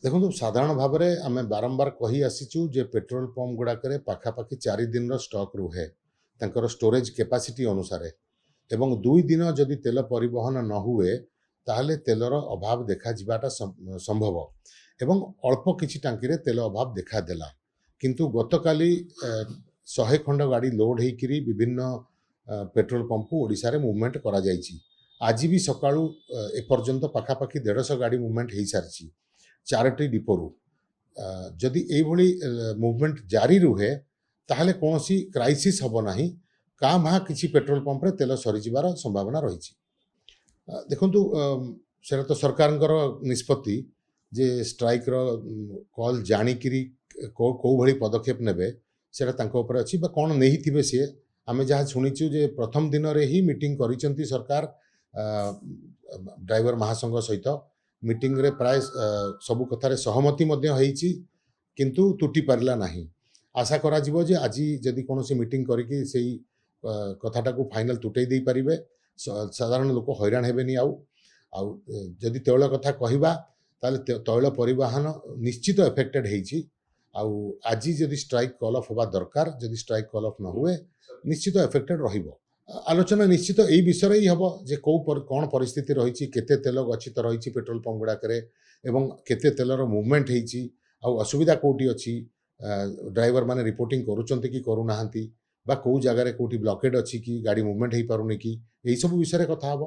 देखो साधारण भाव में आम बारंबार कही आसीचु जे पेट्रोल पंप गुड़ाक पाखापाखि 4 दिन स्टॉक रुहे तांकर स्टोरेज कैपेसिटी अनुसार एवं 2 दिन जदि तेल परिवहन न हुए ताहले तेलर अभाव देखा जीवाटा संभव एवं अल्प किछि टांकी तेल अभाव देखा देला किंतु गतकाली 100 खंड गाड़ी लोड होकर विभिन्न पेट्रोल पंप को ओडिशा रे मूवमेंट करा जायछि। आज भी सकाळू एपर्यंत पाखापाखि 150 गाड़ी मूवमेंट हो सारी 4टी डिपोरु जदि एभली मूवमेंट जारी रुहे ताहले कोनोसी क्राइसिस हबो नाही का भा किछि पेट्रोल पंप रे तेल सरी जिबार संभावना रहिछि। देखंतु सेटा तो सरकारंकर निष्पत्ति जे स्ट्राइक रो कॉल जानिकिरी को भली पदक्षेप नेबे सेटा तांको ऊपर अछि बा कोन नेही थिबे से आमे जहा सुनिछु जे प्रथम दिन रे ही मीटिंग करिसंती सरकार ड्राइवर महासंघ सहित मीटिंग रे प्राय सबु कथारे सहमति मध्य होईछि किंतु तुटी पारला नाही। आशा करा जिवो जे आज जदि कोनोसी मीटिंग करिकि सेही कथाटा को फाइनल तुटै देई परिबे साधारण लोक हैरान हेबेनी आउ जदि तैल कथा कहवा ताले तैल परिवहन निश्चित एफेक्टेड होईछि आउ आज जदि स्ट्राइक कॉल ऑफ होबा दरकार जदि स्ट्राइक कॉल ऑफ न हुए निश्चित एफेक्टेड रहिबो। आलोचना निश्चित यही विषय ही हम जे कौन परिस्थिति रही केते तेल गच्छित रही पेट्रोल पंप गुड़ाक एवं केते तेलर मूवमेंट होती असुविधा कौटी अच्छी ड्राइवर माने रिपोर्टिंग करुँच कि करूना बा कौ जगार कौटी ब्लॉकेड अच्छी कि गाड़ी मूवमेंट हो पारुनी कि यही सब विषय कथा हम।